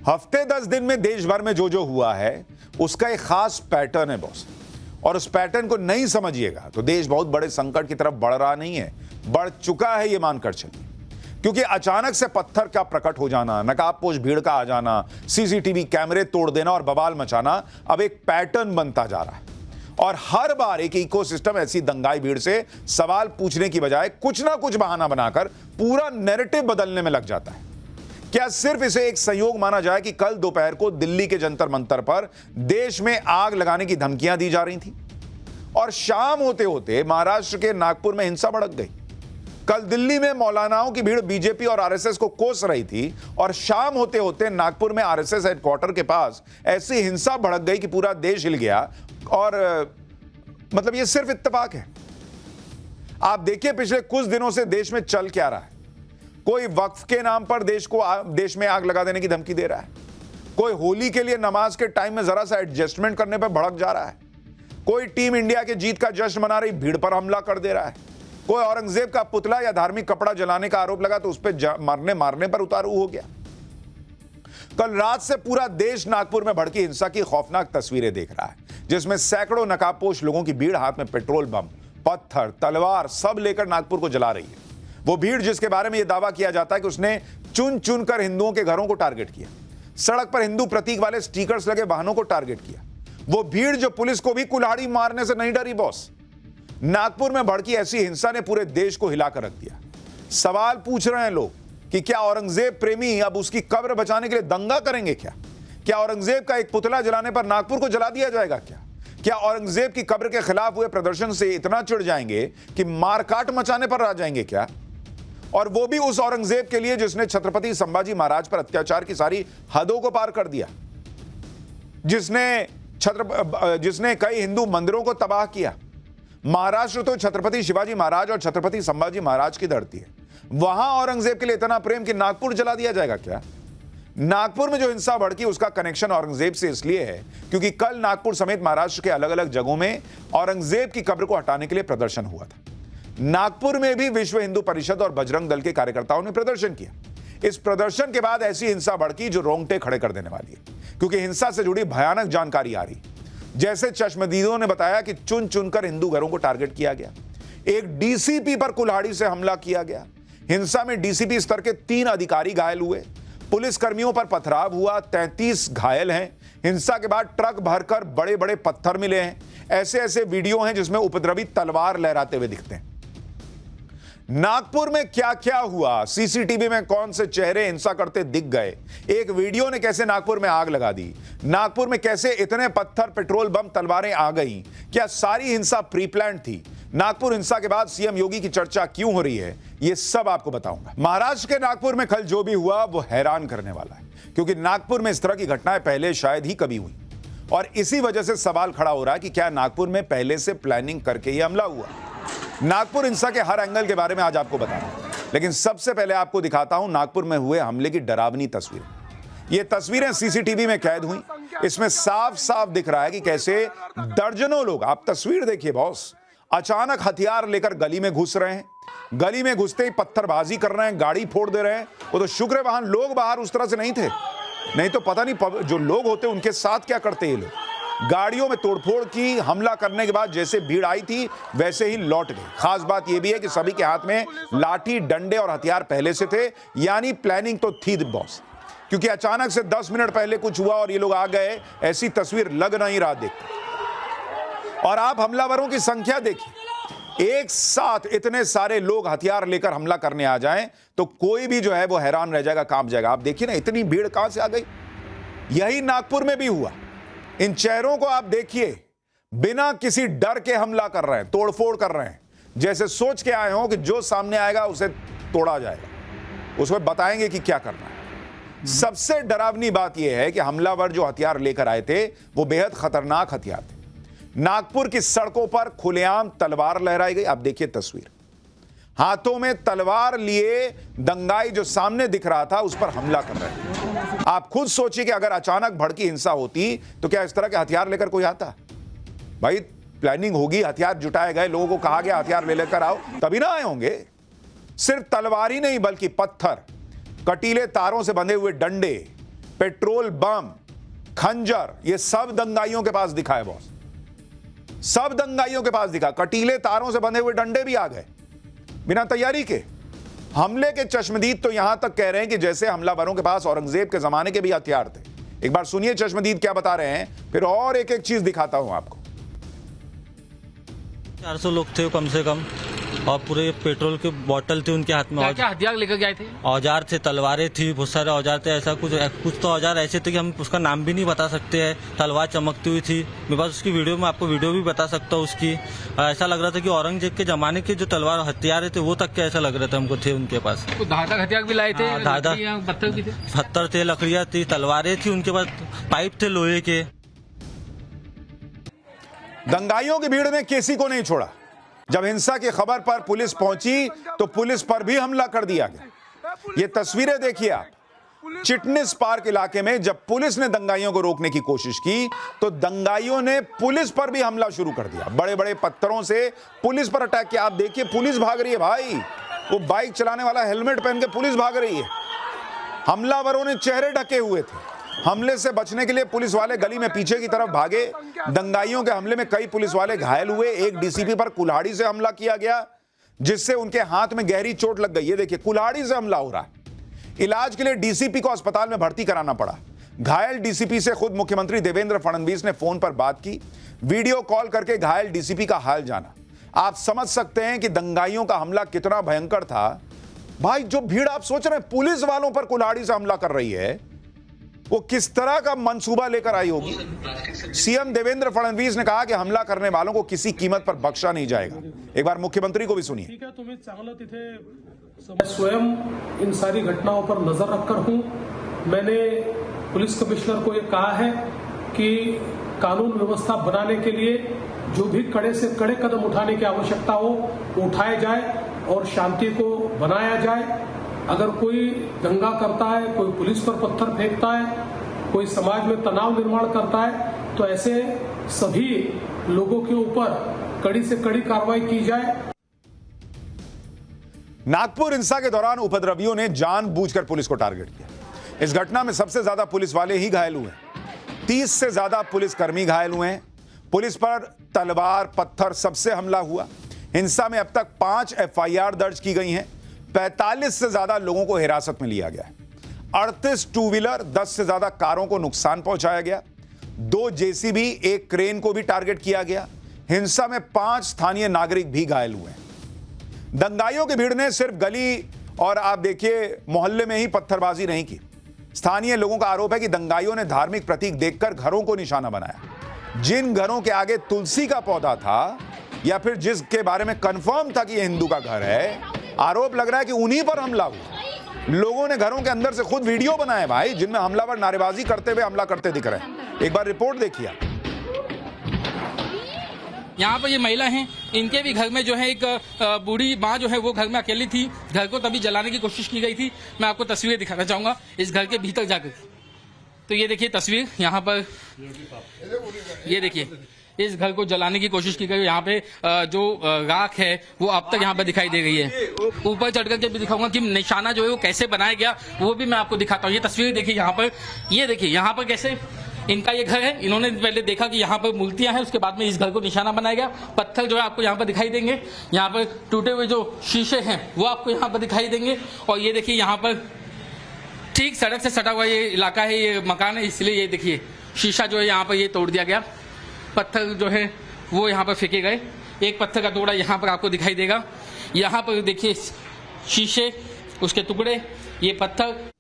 हफ्ते 10 दिन में देश भर में जो जो हुआ है उसका एक खास पैटर्न है बॉस, और उस पैटर्न को नहीं समझिएगा तो देश बहुत बड़े संकट की तरफ बढ़ रहा नहीं है, बढ़ चुका है, ये मानकर चलिए। क्योंकि अचानक से पत्थर का प्रकट हो जाना, नकाबपोश भीड़ का आ जाना, सीसीटीवी कैमरे तोड़ देना और बवाल मचाना अब एक पैटर्न बनता जा रहा है। और हर बार एक इकोसिस्टम ऐसी दंगाई भीड़ से सवाल पूछने की बजाय कुछ ना कुछ बहाना बनाकर पूरा नैरेटिव बदलने में लग जाता है। क्या सिर्फ इसे एक संयोग माना जाए कि कल दोपहर को दिल्ली के जंतर मंतर पर देश में आग लगाने की धमकियां दी जा रही थी और शाम होते होते महाराष्ट्र के नागपुर में हिंसा भड़क गई। कल दिल्ली में मौलानाओं की भीड़ बीजेपी और आरएसएस को कोस रही थी और शाम होते होते नागपुर में आरएसएस हेडक्वार्टर के पास ऐसी हिंसा भड़क गई कि पूरा देश हिल गया। और मतलब ये सिर्फ इत्तेफाक है। आप देखिए पिछले कुछ दिनों से देश में चल क्या रहा है। कोई वक्फ के नाम पर देश में आग लगा देने की धमकी दे रहा है, कोई होली के लिए नमाज के टाइम में जरा सा एडजस्टमेंट करने पर भड़क जा रहा है, कोई टीम इंडिया के जीत का जश्न मना रही भीड़ पर हमला कर दे रहा है, कोई औरंगजेब का पुतला या धार्मिक कपड़ा जलाने का आरोप लगा तो उस पर मारने पर उतारू हो गया। कल रात से पूरा देश नागपुर में भड़की हिंसा की खौफनाक तस्वीरें देख रहा है, जिसमें सैकड़ों नकाबपोश लोगों की भीड़ हाथ में पेट्रोल बम, पत्थर, तलवार सब लेकर नागपुर को जला रही है। वो भीड़ जिसके बारे में यह दावा किया जाता है कि उसने चुन चुन कर हिंदुओं के घरों को टारगेट किया, सड़क पर हिंदू प्रतीक वाले स्टिकर्स लगे वाहनों को टारगेट किया। वो भीड़ जो पुलिस को भी कुल्हाड़ी मारने से नहीं डरी बॉस। नागपुर में भड़की ऐसी हिंसा ने पूरे देश को हिलाकर रख दिया। सवाल पूछ रहे हैं लोग कि क्या औरंगजेब प्रेमी अब उसकी कब्र बचाने के लिए दंगा करेंगे? क्या औरंगजेब का एक पुतला जलाने पर नागपुर को जला दिया जाएगा? क्या औरंगजेब की कब्र के खिलाफ हुए प्रदर्शन से इतना चिढ़ जाएंगे कि मारकाट मचाने पर आ जाएंगे क्या? और वो भी उस औरंगजेब के लिए जिसने छत्रपति संभाजी महाराज पर अत्याचार की सारी हदों को पार कर दिया, जिसने कई हिंदू मंदिरों को तबाह किया। महाराष्ट्र तो छत्रपति शिवाजी महाराज और छत्रपति संभाजी महाराज की धरती है। वहां औरंगजेब के लिए इतना प्रेम कि नागपुर जला दिया जाएगा क्या? नागपुर में जो हिंसा भड़की उसका कनेक्शन औरंगजेब से इसलिए है क्योंकि कल नागपुर समेत महाराष्ट्र के अलग अलग जगहों में औरंगजेब की कब्र को हटाने के लिए प्रदर्शन हुआ था। नागपुर में भी विश्व हिंदू परिषद और बजरंग दल के कार्यकर्ताओं ने प्रदर्शन किया। इस प्रदर्शन के बाद ऐसी हिंसा भड़की जो रोंगटे खड़े कर देने वाली है, क्योंकि हिंसा से जुड़ी भयानक जानकारी आ रही। जैसे चश्मदीदों ने बताया कि चुन चुनकर हिंदू घरों को टारगेट किया गया, एक डीसीपी पर कुल्हाड़ी से हमला किया गया। हिंसा में डीसीपी स्तर के 3 अधिकारी घायल हुए, पुलिस कर्मियों पर पथराव हुआ, 33 घायल हैं। हिंसा के बाद ट्रक भरकर बड़े बड़े पत्थर मिले हैं। ऐसे ऐसे वीडियो हैं जिसमें उपद्रवी तलवार लहराते हुए दिखते हैं। नागपुर में क्या क्या हुआ, सीसीटीवी में कौन से चेहरे हिंसा करते दिख गए, एक वीडियो ने कैसे नागपुर में आग लगा दी, नागपुर में कैसे इतने पत्थर, पेट्रोल बम, तलवारें आ गई, क्या सारी हिंसा प्री प्लान्ड थी, नागपुर हिंसा के बाद सीएम योगी की चर्चा क्यों हो रही है, ये सब आपको बताऊंगा। महाराष्ट्र के नागपुर में कल जो भी हुआ वो हैरान करने वाला है, क्योंकि नागपुर में इस तरह की घटनाएं पहले शायद ही कभी हुई और इसी वजह से सवाल खड़ा हो रहा है कि क्या नागपुर में पहले से प्लानिंग करके यह हमला हुआ। नागपुर हिंसा के हर एंगल के बारे में आज आपको बताऊंगा, लेकिन सबसे पहले आपको दिखाता हूं नागपुर में हुए हमले की डरावनी तस्वीरें। ये तस्वीरें सीसीटीवी में कैद हुई। इसमें साफ साफ दिख रहा है कि कैसे दर्जनों लोग, आप तस्वीर देखिए बॉस, अचानक हथियार लेकर गली में घुस रहे हैं। गली में घुसते ही पत्थरबाजी कर रहे हैं, गाड़ी फोड़ दे रहे हैं। वो तो शुक्र है वहां लोग बाहर उस तरह से नहीं थे, नहीं तो पता नहीं जो लोग होते उनके साथ क्या करते ये लोग। गाड़ियों में तोड़फोड़ की, हमला करने के बाद जैसे भीड़ आई थी वैसे ही लौट गए। खास बात यह भी है कि सभी के हाथ में लाठी, डंडे और हथियार पहले से थे, यानी प्लानिंग तो थी बॉस। क्योंकि अचानक से 10 मिनट पहले कुछ हुआ और ये लोग आ गए, ऐसी तस्वीर लग नहीं रहा देखते। और आप हमलावरों की संख्या देखिए, एक साथ इतने सारे लोग हथियार लेकर हमला करने आ जाएं तो कोई भी जो है वो हैरान रह जाएगा, कांप जाएगा। आप देखिए ना, इतनी भीड़ कहां से आ गई। यही नागपुर में भी हुआ। इन चेहरों को आप देखिए, बिना किसी डर के हमला कर रहे हैं, तोड़फोड़ कर रहे हैं, जैसे सोच के आए हो कि जो सामने आएगा उसे तोड़ा जाएगा, उसको बताएंगे कि क्या करना है। सबसे डरावनी बात यह है कि हमलावर जो हथियार लेकर आए थे वो बेहद खतरनाक हथियार थे। नागपुर की सड़कों पर खुलेआम तलवार लहराई गई। आप देखिए तस्वीर, हाथों में तलवार लिए दंगाई जो सामने दिख रहा था उस पर हमला कर रहे हैं। आप खुद सोचिए कि अगर अचानक भड़की हिंसा होती तो क्या इस तरह के हथियार लेकर कोई आता? भाई प्लानिंग होगी, हथियार जुटाए गए, लोगों को कहा गया हथियार ले लेकर आओ, तभी ना आए होंगे। सिर्फ तलवार ही नहीं बल्कि पत्थर, कटीले तारों से बंधे हुए डंडे, पेट्रोल बम, खंजर, ये सब दंगाइयों के पास दिखा है बॉस, सब दंगाइयों के पास दिखा। कटीले तारों से बंधे हुए डंडे भी आ गए बिना तैयारी के। हमले के चश्मदीद तो यहां तक कह रहे हैं कि जैसे हमलावरों के पास औरंगजेब के जमाने के भी हथियार थे। एक बार सुनिए चश्मदीद क्या बता रहे हैं, फिर और एक एक चीज दिखाता हूं आपको। 400 लोग थे कम से कम, और पूरे पेट्रोल के बोतल थे उनके हाथ में। क्या हथियार लेकर गए थे? औजार थे, तलवारें थी, बहुत सारे औजार थे। ऐसा कुछ तो औजार ऐसे थे कि हम उसका नाम भी नहीं बता सकते हैं। तलवार चमकती हुई थी, मेरे पास उसकी वीडियो में आपको वीडियो भी बता सकता हूँ उसकी। ऐसा लग रहा था कि औरंगजेब के जमाने के जो तलवार हथियार थे वो तक के ऐसा लग रहा था हमको थे उनके पास। धारदार हथियार भी लाए थे? पत्थर भी थे, पत्थर थे, लकड़ियाँ थी, तलवारें थी उनके पास, पाइप थे लोहे के। दंगाइयों की भीड़ ने किसी को नहीं छोड़ा। जब हिंसा की खबर पर पुलिस पहुंची तो पुलिस पर भी हमला कर दिया गया। ये तस्वीरें देखिए आप, चिटनिस पार्क इलाके में जब पुलिस ने दंगाइयों को रोकने की कोशिश की तो दंगाइयों ने पुलिस पर भी हमला शुरू कर दिया। बड़े बड़े पत्थरों से पुलिस पर अटैक किया। आप देखिए पुलिस भाग रही है भाई, वो बाइक चलाने वाला हेलमेट पहन के पुलिस भाग रही है। हमलावरों ने चेहरे ढके हुए थे। हमले से बचने के लिए पुलिस वाले गली में पीछे की तरफ भागे। दंगाइयों के हमले में कई पुलिस वाले घायल हुए। एक डीसीपी पर कुल्हाड़ी से हमला किया गया जिससे उनके हाथ में गहरी चोट लग गई। ये देखिए कुल्हाड़ी से हमला हो रहा है। इलाज के लिए डीसीपी को अस्पताल में भर्ती कराना पड़ा। घायल डीसीपी से खुद मुख्यमंत्री देवेंद्र फडणवीस ने फोन पर बात की, वीडियो कॉल करके घायल डीसीपी का हाल जाना। आप समझ सकते हैं कि दंगाइयों का हमला कितना भयंकर था। भाई जो भीड़ आप सोच रहे हैं पुलिस वालों पर कुल्हाड़ी से हमला कर रही है, वो किस तरह का मंसूबा लेकर आई होगी। सीएम देवेंद्र फडणवीस ने कहा कि हमला करने वालों को किसी कीमत पर बख्शा नहीं जाएगा। एक बार मुख्यमंत्री को भी सुनिए। ठीक है, तुम्ही चांगलं तिथे स्वयं इन सारी घटनाओं पर नजर रखकर हूं। मैंने पुलिस कमिश्नर को यह कहा है कि कानून व्यवस्था बनाने के लिए जो भी कड़े से कड़े कदम उठाने की आवश्यकता हो वो उठाए जाए और शांति को बनाया जाए। अगर कोई दंगा करता है, कोई पुलिस पर पत्थर फेंकता है, कोई समाज में तनाव निर्माण करता है तो ऐसे सभी लोगों के ऊपर कड़ी से कड़ी कार्रवाई की जाए। नागपुर हिंसा के दौरान उपद्रवियों ने जानबूझकर पुलिस को टारगेट किया। इस घटना में सबसे ज्यादा पुलिस वाले ही घायल हुए। 30 से ज्यादा पुलिसकर्मी घायल हुए हैं। पुलिस पर तलवार, पत्थर सबसे हमला हुआ। हिंसा में अब तक 5 FIR दर्ज की गई हैं। 45 से ज्यादा लोगों को हिरासत में लिया गया है। 38 टू व्हीलर, 10 से ज्यादा कारों को नुकसान पहुंचाया गया। 2 JCB, 1 क्रेन को भी टारगेट किया गया। हिंसा में 5 स्थानीय नागरिक भी घायल हुए हैं। दंगाइयों की भीड़ ने सिर्फ गली और आप देखिए मोहल्ले में ही पत्थरबाजी नहीं की। स्थानीय लोगों का आरोप है कि दंगाइयों ने धार्मिक प्रतीक देखकर घरों को निशाना बनाया। जिन घरों के आगे तुलसी का पौधा था या फिर जिसके बारे में कंफर्म था कि यह हिंदू का घर है, आरोप लग रहा है कि उन्हीं पर हमला हुआ। लोगों ने घरों के अंदर से खुद वीडियो बनाए भाई, जिनमें हमलावर नारेबाजी करते हुए हमला करते दिख रहे हैं। एक बार रिपोर्ट देखिए। यहाँ पर ये महिला हैं, इनके भी घर में जो है एक बूढ़ी माँ जो है वो घर में अकेली थी। घर को तभी जलाने की कोशिश की गई थी। मैं आपको तस्वीरें दिखाना चाहूंगा इस घर के भीतर जाकर। तो ये देखिए तस्वीर, यहाँ पर ये देखिए इस घर को जलाने की कोशिश की गई। यहाँ पे जो राख है वो अब तक यहाँ पर दिखाई दे रही है। ऊपर चढ़ करके भी दिखाऊंगा कि निशाना जो है वो कैसे बनाया गया, वो भी मैं आपको दिखाता हूँ। ये तस्वीर देखिए यहाँ पर, ये देखिए यहाँ पर कैसे इनका ये घर है। इन्होंने पहले देखा कि यहाँ पर मूर्तियां हैं, उसके बाद में इस घर को निशाना बनाया गया। पत्थर जो है आपको यहाँ पर दिखाई देंगे। यहाँ पर टूटे हुए जो शीशे हैं वो आपको यहाँ पर दिखाई देंगे। और ये देखिए यहाँ पर ठीक सड़क से सटा हुआ ये इलाका है, ये मकान है, इसलिए ये देखिए शीशा जो है यहाँ पर ये तोड़ दिया गया। पत्थर जो है वो यहाँ पर फेंके गए। एक पत्थर का टुकड़ा यहाँ पर आपको दिखाई देगा। यहाँ पर देखिए शीशे, उसके टुकड़े, ये पत्थर।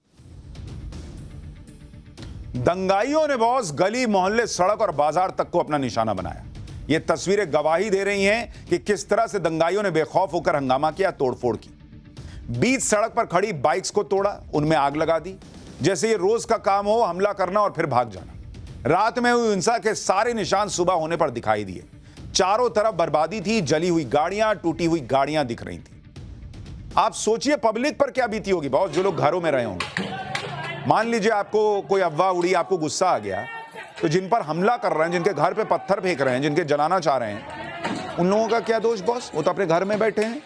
दंगाइयों ने बॉस गली, मोहल्ले, सड़क और बाजार तक को अपना निशाना बनाया। ये तस्वीरें गवाही दे रही हैं कि किस तरह से दंगाइयों ने बेखौफ होकर हंगामा किया, तोड़फोड़ की। बीच सड़क पर खड़ी बाइक्स को तोड़ा, उनमें आग लगा दी, जैसे ये रोज का काम हो, हमला करना और फिर भाग जाना। रात में हुई हिंसा के सारे निशान सुबह होने पर दिखाई दिए। चारों तरफ बर्बादी थी, जली हुई गाड़ियां, टूटी हुई गाड़ियां दिख रही थी। आप सोचिए पब्लिक पर क्या बीती होगी बॉस, जो लोग घरों में रहे होंगे। मान लीजिए आपको कोई अफवाह उड़ी, आपको गुस्सा आ गया, तो जिन पर हमला कर रहे हैं, जिनके घर पे पत्थर फेंक रहे हैं, जिनके जलाना चाह रहे हैं, उन लोगों का क्या दोष बॉस? वो तो अपने घर में बैठे हैं।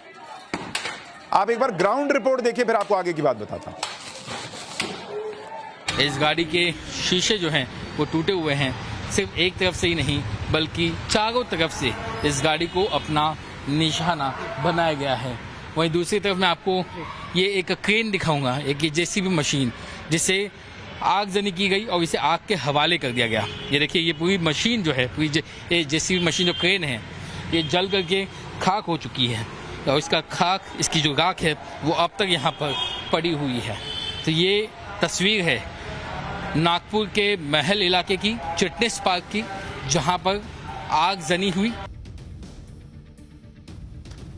आप एक बार ग्राउंड रिपोर्ट देखिए, फिर आपको आगे की बात बताता हूं। इस गाड़ी के शीशे जो हैं वो टूटे हुए हैं। सिर्फ एक तरफ से ही नहीं बल्कि चारों तरफ से इस गाड़ी को अपना निशाना बनाया गया है। वहीं दूसरी तरफ मैं आपको ये एक क्रेन दिखाऊंगा, एक जेसीबी मशीन जिसे आगजनी की गई और इसे आग के हवाले कर दिया गया। ये देखिए, ये पूरी मशीन जो है, पूरी ये जेसीबी मशीन जो क्रेन है, ये जल करके खाक हो चुकी है और इसका खाक, इसकी जो राख है वो अब तक यहाँ पर पड़ी हुई है। तो ये तस्वीर है नागपुर के महल इलाके की, चिटनेस पार्क की, जहाँ पर आगजनी हुई।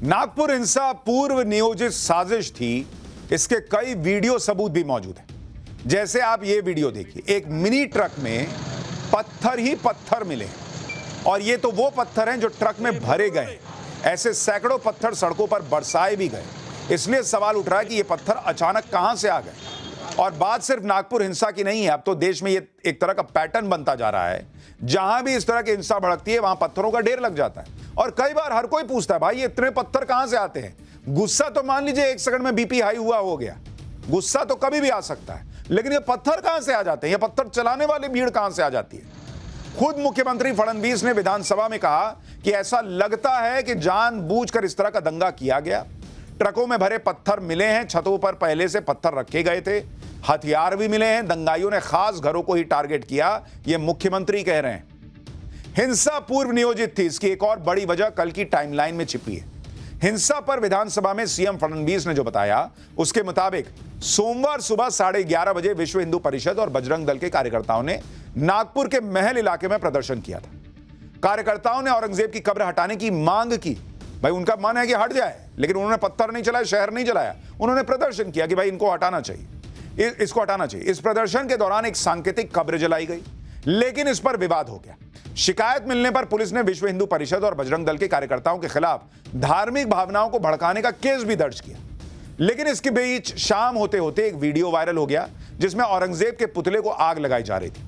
नागपुर हिंसा पूर्व नियोजित साजिश थी, इसके कई वीडियो सबूत भी मौजूद हैं। जैसे आप ये वीडियो देखिए, एक मिनी ट्रक में पत्थर ही पत्थर मिले और ये तो वो पत्थर हैं जो ट्रक में भरे गए। ऐसे सैकड़ों पत्थर सड़कों पर बरसाए भी गए। इसलिए सवाल उठ रहा है कि ये पत्थर अचानक कहां से आ गए। और बात सिर्फ नागपुर हिंसा की नहीं है, अब तो देश में ये एक तरह का पैटर्न बनता जा रहा है। जहां भी इस तरह की हिंसा भड़कती है वहां पत्थरों का ढेर लग जाता है। और कई बार हर कोई पूछता है, भाई ये इतने पत्थर कहां से आते हैं? गुस्सा तो मान लीजिए एक सेकंड में बीपी हाई हुआ हो गया, गुस्सा तो कभी भी आ सकता है, लेकिन ये पत्थर कहां से आ जाते हैं? ये पत्थर चलाने वाली भीड़ कहां से आ जाती है? खुद मुख्यमंत्री फडणवीस ने विधानसभा में कहा कि ऐसा लगता है कि जानबूझकर इस तरह का दंगा किया गया। ट्रकों में भरे पत्थर मिले हैं, छतों पर पहले से पत्थर रखे गए थे, हथियार भी मिले हैं, दंगाइयों ने खास घरों को ही टारगेट किया, ये मुख्यमंत्री कह रहे हैं। हिंसा पूर्व नियोजित थी, इसकी एक और बड़ी वजह कल की टाइमलाइन में छिपी है। हिंसा पर विधानसभा में सीएम फडणवीस ने जो बताया, उसके मुताबिक सोमवार सुबह 11:30 बजे विश्व हिंदू परिषद और बजरंग दल के कार्यकर्ताओं ने नागपुर के महल इलाके में प्रदर्शन किया था। कार्यकर्ताओं ने औरंगजेब की कब्र हटाने की मांग की। भाई उनका मन है कि हट जाए, लेकिन उन्होंने पत्थर नहीं चलाया, शहर नहीं जलाया, उन्होंने प्रदर्शन किया कि भाई इनको हटाना चाहिए, इसको हटाना चाहिए। इस प्रदर्शन के दौरान एक सांकेतिक कब्र जलाई गई, लेकिन इस पर विवाद हो गया। शिकायत मिलने पर पुलिस ने विश्व हिंदू परिषद और बजरंग दल के कार्यकर्ताओं के खिलाफ धार्मिक भावनाओं को भड़काने का केस भी दर्ज किया। लेकिन इसके बीच शाम होते होते एक वीडियो वायरल हो गया जिसमें औरंगजेब के पुतले को आग लगाई जा रही थी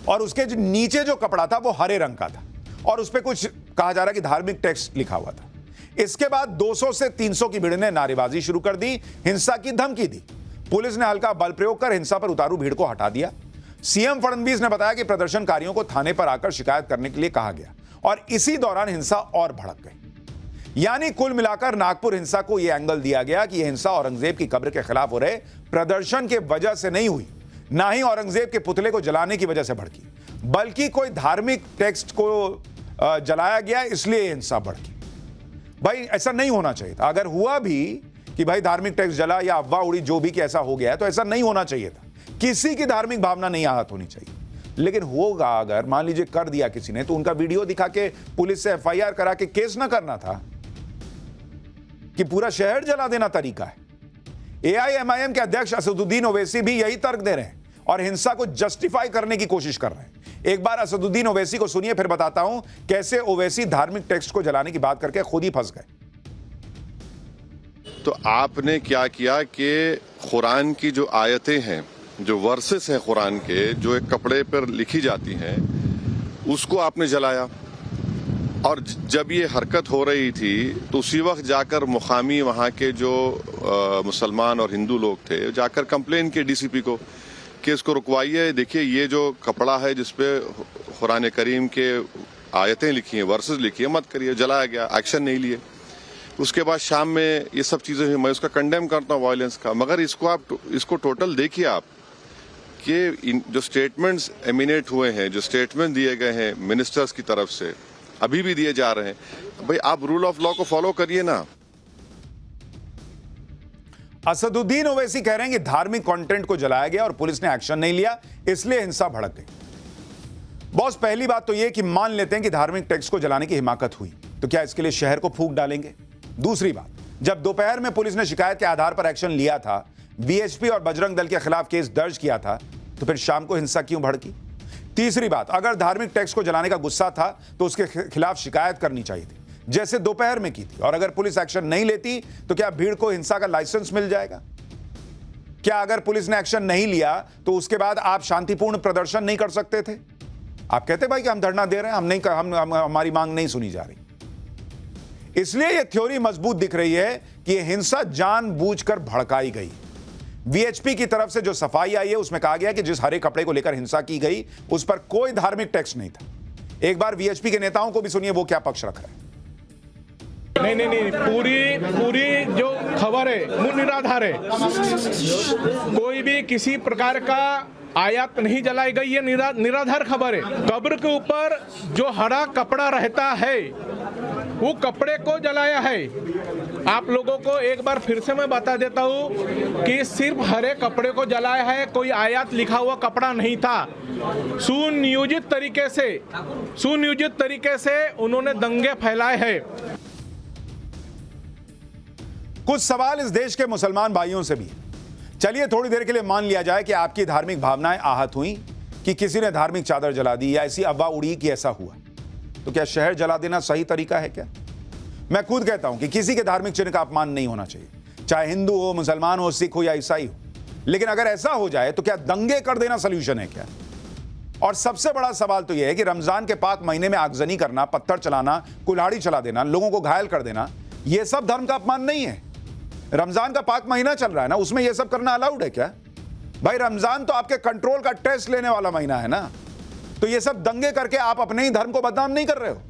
और उसके नीचे जो कपड़ा था वो हरे रंग का था और उस पर कुछ कहा जा रहा है कि धार्मिक टेक्स्ट लिखा हुआ था। इसके बाद 200 से 300 की भीड़ ने नारेबाजी शुरू कर दी, हिंसा की धमकी दी। पुलिस ने हल्का बल प्रयोग कर हिंसा पर उतारू भीड़ को हटा दिया। सीएम फडणवीस ने बताया कि प्रदर्शनकारियों को थाने पर आकर शिकायत करने के लिए कहा गया और इसी दौरान हिंसा और भड़क गई। यानी कुल मिलाकर नागपुर हिंसा को यह एंगल दिया गया कि यह हिंसा औरंगजेब की कब्र के खिलाफ हो रहे प्रदर्शन के वजह से नहीं हुई, ना ही औरंगजेब के पुतले को जलाने की वजह से भड़की, बल्कि कोई धार्मिक टेक्स्ट को जलाया गया इसलिए हिंसा भड़की। भाई ऐसा नहीं होना चाहिए था। अगर हुआ भी कि भाई धार्मिक टेक्स्ट जला या अफवाह उड़ी, जो भी कि ऐसा हो गया है, तो ऐसा नहीं होना चाहिए था। किसी की धार्मिक भावना नहीं आहत होनी चाहिए। लेकिन होगा अगर मान लीजिए कर दिया किसी ने, तो उनका वीडियो दिखा के पुलिस से एफआईआर करा के केस ना करना था कि पूरा शहर जला देना तरीका है। एआईएमआईएम के अध्यक्ष असदुद्दीन ओवैसी भी यही तर्क दे रहे हैं और हिंसा को जस्टिफाई करने की कोशिश कर रहे हैं। एक बार असदुद्दीन ओवैसी को सुनिए, फिर बताता हूं कैसे ओवैसी धार्मिक टेक्स्ट को जलाने की बात करके खुद ही फंस गए। तो आपने क्या किया कि कुरान की जो आयतें हैं, जो वर्सेस हैं कुरान के, जो एक कपड़े पर लिखी जाती हैं, उसको आपने जलाया। और जब ये हरकत हो रही थी तो उसी वक्त जाकर मुकामी वहाँ के जो मुसलमान और हिंदू लोग थे, जाकर कंप्लेन किए डीसीपी को कि इसको रुकवाइए। देखिए ये जो कपड़ा है जिसपे कुरान करीम के आयतें लिखी हैं, वर्सेस लिखी है, मत करिए। जलाया गया, एक्शन नहीं लिए। उसके बाद शाम में ये सब चीजें हुई। मैं उसका कंडेम करता हूँ वायलेंस का, मगर इसको टोटल देखिए आप कि जो स्टेटमेंट्स एमिनेट हुए हैं, जो स्टेटमेंट दिए गए हैं मिनिस्टर्स की तरफ से, अभी भी दिए जा रहे हैं, भाई आप रूल ऑफ लॉ को फॉलो करिए ना। असदुद्दीन ओवैसी कह रहे हैं कि धार्मिक कंटेंट को जलाया गया और पुलिस ने एक्शन नहीं लिया, इसलिए हिंसा भड़क गई। बॉस, पहली बात तो यह कि मान लेते हैं कि धार्मिक टेक्स्ट को जलाने की हिमाकत हुई, तो क्या इसके लिए शहर को फूंक डालेंगे? दूसरी बात, जब दोपहर में पुलिस ने शिकायत के आधार पर एक्शन लिया था, वीएचपी और बजरंग दल के खिलाफ केस दर्ज किया था, तो फिर शाम को हिंसा क्यों भड़की? तीसरी बात, अगर धार्मिक टेक्स्ट को जलाने का गुस्सा था तो उसके खिलाफ शिकायत करनी चाहिए थी, जैसे दोपहर में की थी। और अगर पुलिस एक्शन नहीं लेती तो क्या भीड़ को हिंसा का लाइसेंस मिल जाएगा? क्या अगर पुलिस ने एक्शन नहीं लिया तो उसके बाद आप शांतिपूर्ण प्रदर्शन नहीं कर सकते थे? आप कहते भाई कि हम धरना दे रहे हैं, हमारी मांग नहीं सुनी जा रही। इसलिए यह थ्योरी मजबूत दिख रही है कि यह हिंसा जानबूझकर भड़काई गई। वीएचपी की तरफ से जो सफाई आई है उसमें कहा गया कि जिस हरे कपड़े को लेकर हिंसा की गई उस पर कोई धार्मिक टेक्स्ट नहीं था। एक बार वीएचपी के नेताओं को भी सुनिए वो क्या पक्ष रख रहे हैं। नहीं, पूरी जो खबर है वो निराधार है। कोई भी किसी प्रकार का आयात नहीं जलाई गई, ये निराधार खबर है। कब्र के ऊपर जो हरा कपड़ा रहता है वो कपड़े को जलाया है। आप लोगों को एक बार फिर से मैं बता देता हूँ कि सिर्फ हरे कपड़े को जलाया है, कोई आयात लिखा हुआ कपड़ा नहीं था। सुनियोजित तरीके से उन्होंने दंगे फैलाए हैं। कुछ सवाल इस देश के मुसलमान भाइयों से भी है। चलिए थोड़ी देर के लिए मान लिया जाए कि आपकी धार्मिक भावनाएं आहत हुई कि किसी ने धार्मिक चादर जला दी या ऐसी अफवाह उड़ी कि ऐसा हुआ, तो क्या शहर जला देना सही तरीका है क्या? मैं खुद कहता हूं कि किसी के धार्मिक चिन्ह का अपमान नहीं होना चाहिए, चाहे हिंदू हो, मुसलमान हो, सिख हो या ईसाई हो। लेकिन अगर ऐसा हो जाए तो क्या दंगे कर देना सोल्यूशन है क्या? और सबसे बड़ा सवाल तो यह है कि रमजान के पाक महीने में आगजनी करना, पत्थर चलाना, कुल्हाड़ी चला देना, लोगों को घायल कर देना, यह सब धर्म का अपमान नहीं है। रमजान का पाक महीना चल रहा है ना, उसमें यह सब करना अलाउड है क्या? भाई रमजान तो आपके कंट्रोल का टेस्ट लेने वाला महीना है ना, तो ये सब दंगे करके आप अपने ही धर्म को बदनाम नहीं कर रहे हो।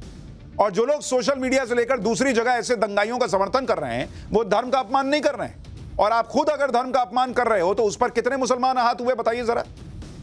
और जो लोग सोशल मीडिया से लेकर दूसरी जगह ऐसे दंगाइयों का समर्थन कर रहे हैं वो धर्म का अपमान नहीं कर रहे हैं। और आप खुद अगर धर्म का अपमान कर रहे हो तो उस पर कितने मुसलमान आहत हुए बताइए जरा।